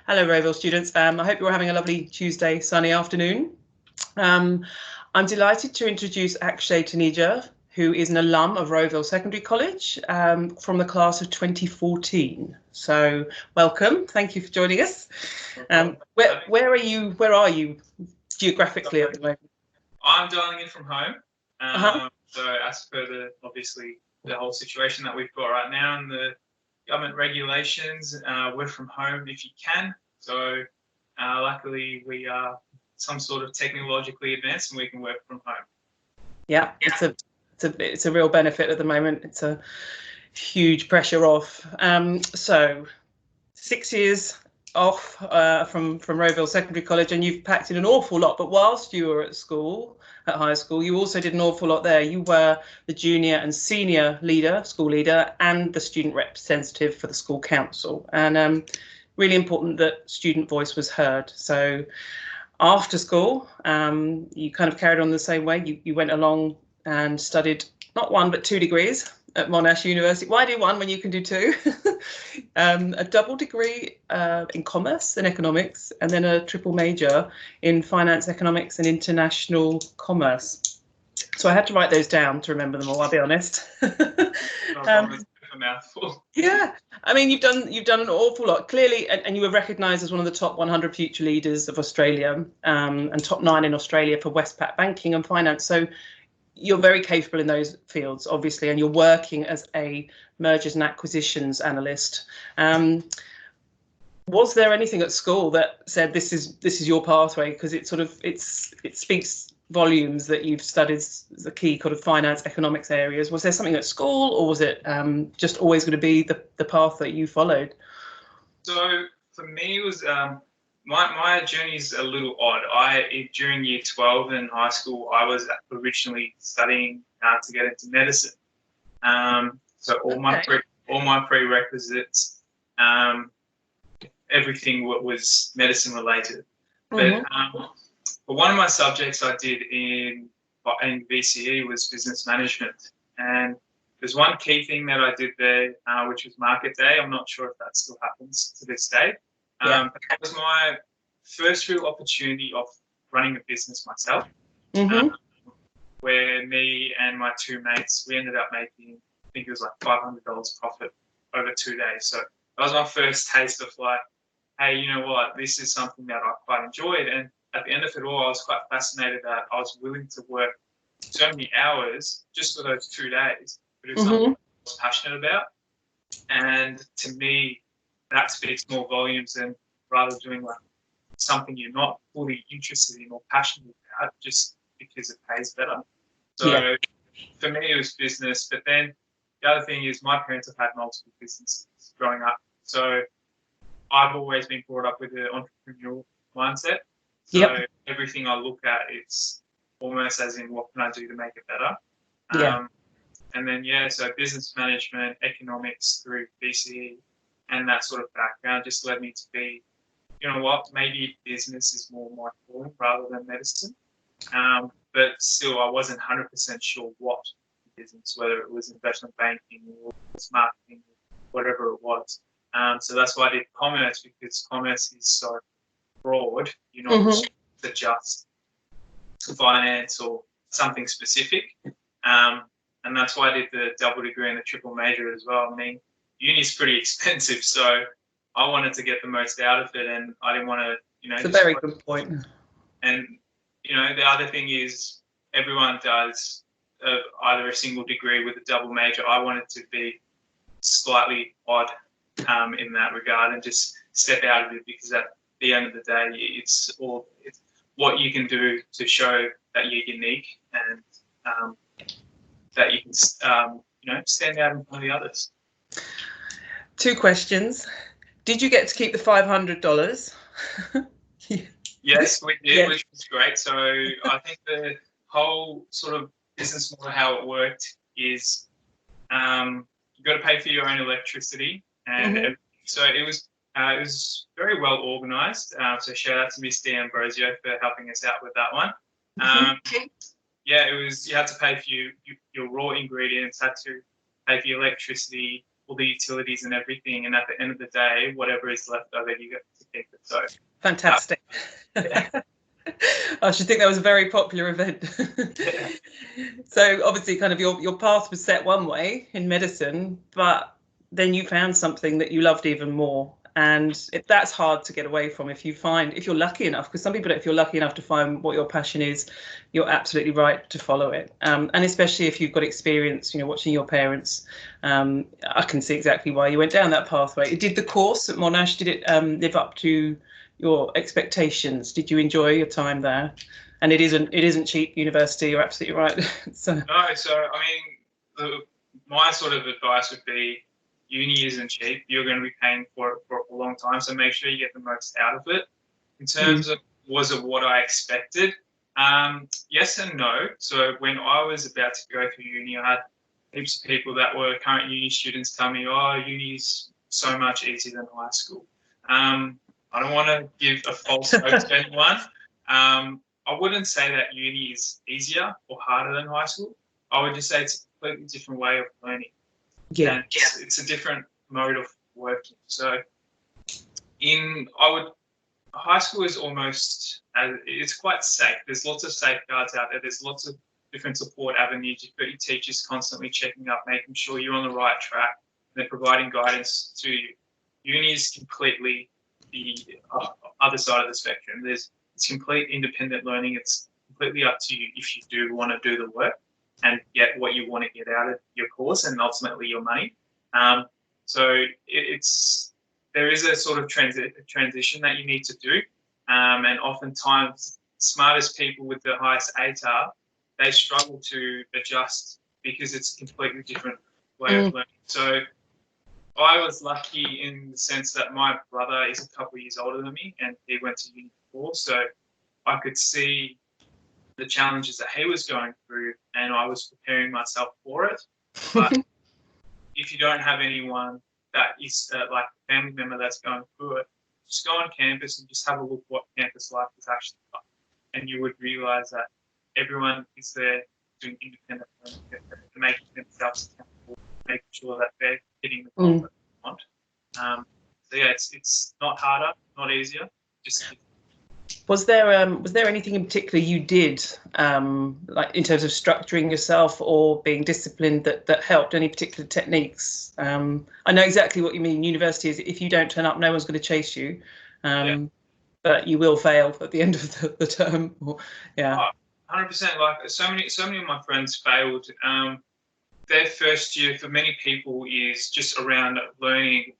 Hello, Rowville students. I hope you're having a lovely Tuesday sunny afternoon. I'm delighted to introduce Akshay Taneja, who is an alum of Rowville Secondary College from the class of 2014. So welcome. Thank you for joining us. Where are you geographically at the moment? I'm dialing in from home. So as per obviously the whole situation that we've got right now and the government regulations, work from home if you can. So luckily we are some sort of technologically advanced and we can work from home. Yeah, it's a real benefit at the moment. It's a huge pressure off. So 6 years off from Rowville Secondary College, and you've packed in an awful lot. But whilst you were at high school, you also did an awful lot there. You were the junior and senior school leader, and the student representative for the school council. And really important that student voice was heard. So after school, you kind of carried on the same way. You went along and studied not 1 but 2 degrees at Monash University. Why do 1 when you can do 2? A double degree in commerce and economics, and then a triple major in finance, economics and international commerce. So I had to write those down to remember them all, I'll be honest. A mouthful. Yeah, I mean, you've done an awful lot, clearly, and you were recognised as one of the top 100 future leaders of Australia, and top 9 in Australia for Westpac banking and finance. So you're very capable in those fields, obviously, and you're working as a mergers and acquisitions analyst. Was there anything at school that said this is your pathway? Because it speaks volumes that you've studied the key kind of finance, economics areas. Was there something at school, or was it just always going to be the path that you followed? So for me, it was my journey is a little odd. During year 12 in high school, I was originally studying to get into medicine. So all my prerequisites, everything was medicine related. But one of my subjects I did in VCE was business management, and there's one key thing that I did there, which was market day. I'm not sure if that still happens to this day. But that was my first real opportunity of running a business myself, where me and my 2 mates, we ended up making, I think it was like $500 profit over 2 days. So that was my first taste of like, hey, you know what, this is something that I quite enjoyed. And at the end of it all, I was quite fascinated that I was willing to work so many hours just for those 2 days, but it was something I was passionate about. And to me, that speaks more volumes than rather doing like something you're not fully interested in or passionate about just because it pays better. So for me, it was business. But then the other thing is my parents have had multiple businesses growing up. So I've always been brought up with an entrepreneurial mindset. So everything I look at, it's almost as in what can I do to make it better? And then, so business management, economics through BCE and that sort of background just led me to be, you know what, maybe business is more my calling rather than medicine. But still, I wasn't 100% sure what business, whether it was investment banking or marketing, whatever it was. So that's why I did commerce, because commerce is so broad. You're not just finance or something specific. And that's why I did the double degree and the triple major as well. I mean, uni's pretty expensive, so I wanted to get the most out of it, and I didn't want to, It's a very good point. And, the other thing is everyone does either a single degree with a double major. I wanted to be slightly odd in that regard and just step out of it, because at the end of the day, it's what you can do to show that you're unique and that you can, stand out in front of the others. 2 questions. Did you get to keep the $500? Yes, we did, which was great. So I think the whole sort of business model, how it worked is you've got to pay for your own electricity. And so it was very well organised. So shout out to Miss D'Ambrosio for helping us out with that one. It was, you had to pay for your raw ingredients, had to pay for your electricity, all the utilities and everything. And at the end of the day, whatever is left over, you get to keep it. So fantastic. I should think that was a very popular event. Yeah. So obviously kind of your path was set one way in medicine, but then you found something that you loved even more. And that's hard to get away from if you're lucky enough, because some people, if you're lucky enough to find what your passion is, you're absolutely right to follow it. And especially if you've got experience, watching your parents, I can see exactly why you went down that pathway. Did the course at Monash, did it live up to your expectations? Did you enjoy your time there? And it isn't cheap university, you're absolutely right. No, I mean, my sort of advice would be, uni isn't cheap. You're going to be paying for it for a long time, so make sure you get the most out of it. In terms of, was it what I expected? Yes and no. So when I was about to go through uni, I had heaps of people that were current uni students tell me, oh, uni's so much easier than high school. I don't want to give a false hope to anyone. I wouldn't say that uni is easier or harder than high school. I would just say it's a completely different way of learning. Yeah. And it's a different mode of working. So high school is almost, it's quite safe. There's lots of safeguards out there. There's lots of different support avenues. You've got your teachers constantly checking up, making sure you're on the right track. They're providing guidance to you. Uni is completely the other side of the spectrum. It's complete independent learning. It's completely up to you if you do want to do the work and get what you want to get out of your course and ultimately your money. So there is a sort of transition that you need to do. And oftentimes, smartest people with the highest ATAR, they struggle to adjust because it's a completely different way of learning. So I was lucky in the sense that my brother is a couple of years older than me and he went to uni before. So I could see the challenges that he was going through and I was preparing myself for it. But if you don't have anyone that is like a family member that's going through it, just go on campus and just have a look what campus life is actually like. And you would realise that everyone is there doing independent learning, making themselves accountable, making sure that they're getting the goal that they want. So yeah, it's not harder, not easier, just. Was there anything in particular you did, like in terms of structuring yourself or being disciplined that helped? Any particular techniques? I know exactly what you mean. University is, if you don't turn up, no one's going to chase you, but you will fail at the end of the term. Yeah. 100%. Like so many of my friends failed. Their first year for many people is just around learning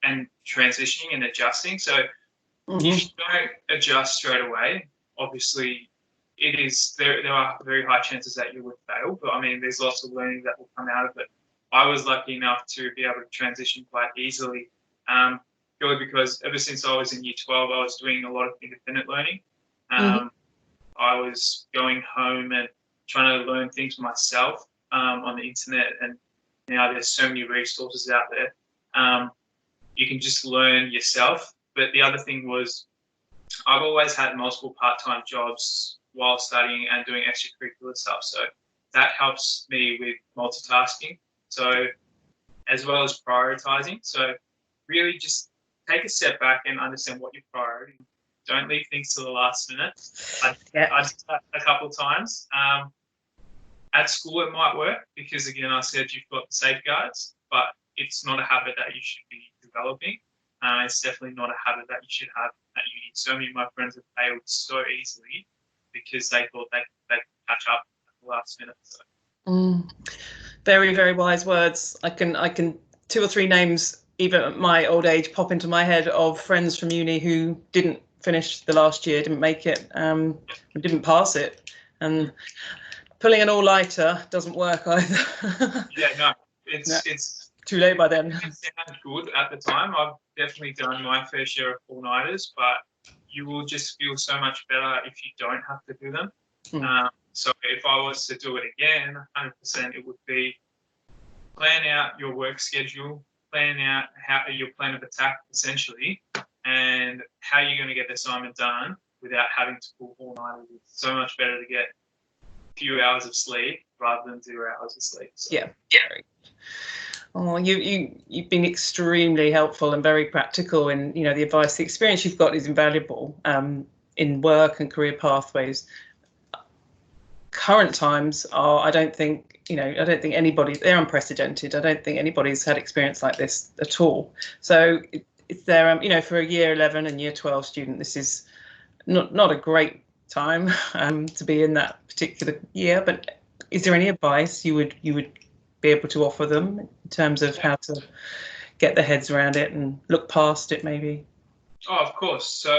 and transitioning and adjusting. So. If you don't adjust straight away, obviously there are very high chances that you would fail. But I mean, there's lots of learning that will come out of it. I was lucky enough to be able to transition quite easily, purely because ever since I was in year 12, I was doing a lot of independent learning. I was going home and trying to learn things myself on the internet, and now there's so many resources out there. You can just learn yourself. But the other thing was I've always had multiple part-time jobs while studying and doing extracurricular stuff. So that helps me with multitasking. So as well as prioritizing. So really just take a step back and understand what your priority is. Don't leave things to the last minute. I did that a couple of times. At school it might work because, again, I said you've got the safeguards, but it's not a habit that you should be developing. It's definitely not a habit that you should have at uni. So many of my friends have failed so easily because they thought they could catch up at the last minute. So. Very, very wise words. I can 2 or 3 names, even at my old age, pop into my head of friends from uni who didn't finish the last year, didn't make it, didn't pass it. And pulling an all-nighter doesn't work either. Yeah, no, it's too late by then. It sounded good at the time. I've definitely done my fair share of all-nighters, but you will just feel so much better if you don't have to do them. So if I was to do it again, 100%, it would be plan out your work schedule, plan out your plan of attack, essentially, and how you're going to get the assignment done without having to pull all-nighters. It's so much better to get few hours of sleep rather than 0 hours of sleep. So. Yeah. Oh, you've been extremely helpful and very practical, and the advice, the experience you've got is invaluable in work and career pathways. Current times are, I don't think anybody, they're unprecedented. I don't think anybody's had experience like this at all. So it's there, for a year 11 and year 12 student, this is not a great time to be in that particular year. But is there any advice you would be able to offer them in terms of how to get their heads around it and look past it, maybe? Oh, of course. So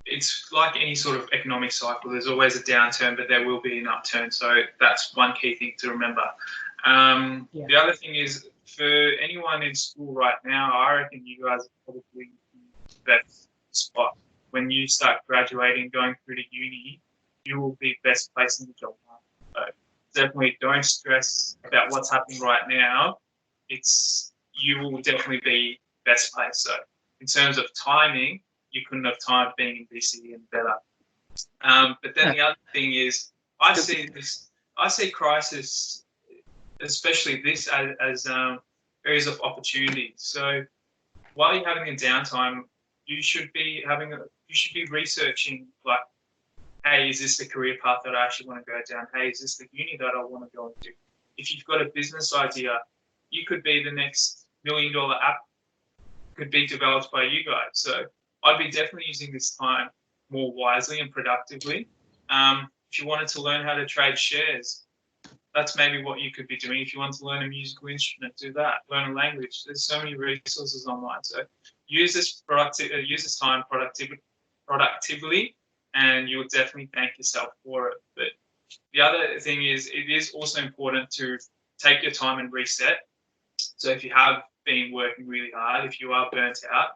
it's like any sort of economic cycle. There's always a downturn, but there will be an upturn. So that's one key thing to remember. The other thing is, for anyone in school right now, I reckon you guys are probably in the best spot. When you start graduating, going through to uni, you will be best placed in the job market. So definitely don't stress about what's happening right now. You will definitely be best placed. So in terms of timing, you couldn't have timed being in BC and better. But then the other thing is, I see crisis, especially this, as areas of opportunity. So while you're having a downtime, you should be researching, like, hey, is this the career path that I actually want to go down? Hey, is this the uni that I want to go into? If you've got a business idea, you could be the next $1 million app could be developed by you guys. So I'd be definitely using this time more wisely and productively. If you wanted to learn how to trade shares, that's maybe what you could be doing. If you want to learn a musical instrument, do that. Learn a language. There's so many resources online. So use this time productively, and you will definitely thank yourself for it. But the other thing is, it is also important to take your time and reset. So if you have been working really hard, if you are burnt out,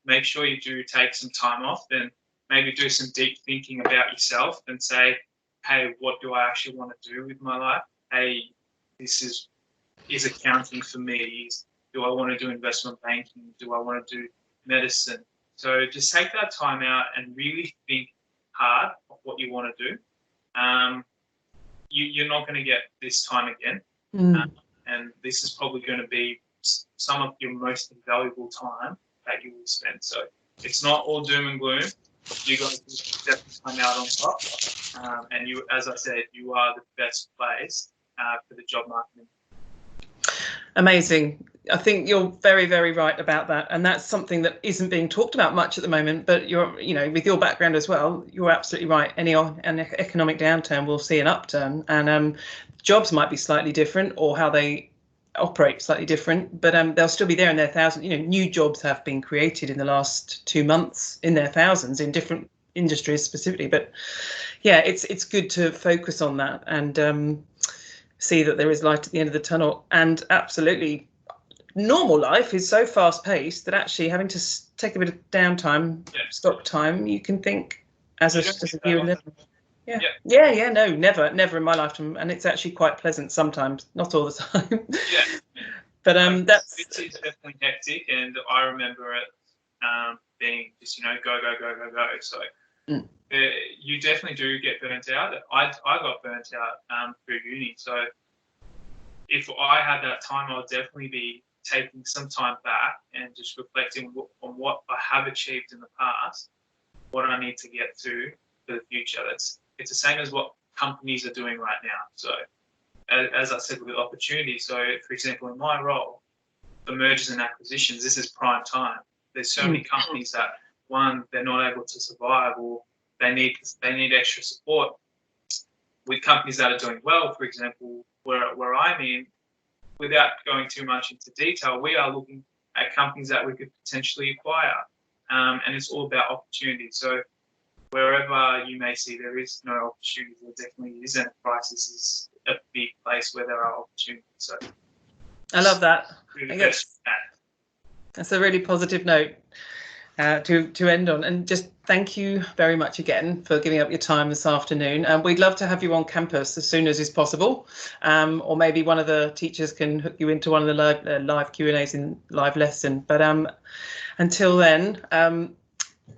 make sure you do take some time off and maybe do some deep thinking about yourself and say, hey, what do I actually want to do with my life? Hey, this is accounting for me? Do I want to do investment banking? Do I want to do medicine? So just take that time out and really think hard of what you want to do. You're not going to get this time again. And this is probably going to be some of your most valuable time that you will spend. So it's not all doom and gloom. You guys definitely come out on top. And you, as I said, you are the best place for the job market. Amazing. I think you're very, very right about that. And that's something that isn't being talked about much at the moment. But with your background as well, you're absolutely right. An economic downturn will see an upturn, and jobs might be slightly different, or how they operate slightly different, but they'll still be there in their thousands. New jobs have been created in the last 2 months in their thousands in different industries specifically. But yeah, it's good to focus on that and see that there is light at the end of the tunnel. And absolutely, normal life is so fast paced that actually having to take a bit of downtime, stop time, you can think as a viewer. No, never in my lifetime, and it's actually quite pleasant sometimes, not all the time. But it's definitely hectic, and I remember it being just go. So you definitely do get burnt out. I got burnt out through uni. So if I had that time, I'll definitely be taking some time back and just reflecting on what I have achieved in the past, what I need to get to for the future. It's the same as what companies are doing right now. So as I said, with opportunity, so for example, in my role, the mergers and acquisitions, this is prime time. There's so many companies that, one, they're not able to survive, or they need extra support. With companies that are doing well, for example, where I'm in, without going too much into detail, we are looking at companies that we could potentially acquire. And it's all about opportunity. So wherever you may see there is no opportunity, there definitely is, and crisis is a big place where there are opportunities. So I love that. Really that's a really positive note to end on. And just thank you very much again for giving up your time this afternoon. We'd love to have you on campus as soon as is possible, or maybe one of the teachers can hook you into one of the live Q&As in live lesson. But until then,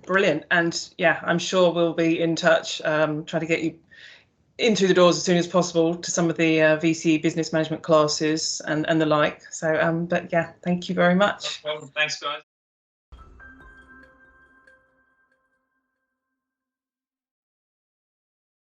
brilliant. And yeah, I'm sure we'll be in touch, trying to get you in through the doors as soon as possible to some of the VC business management classes and the like. So, but yeah, thank you very much. No problem. Thanks, guys.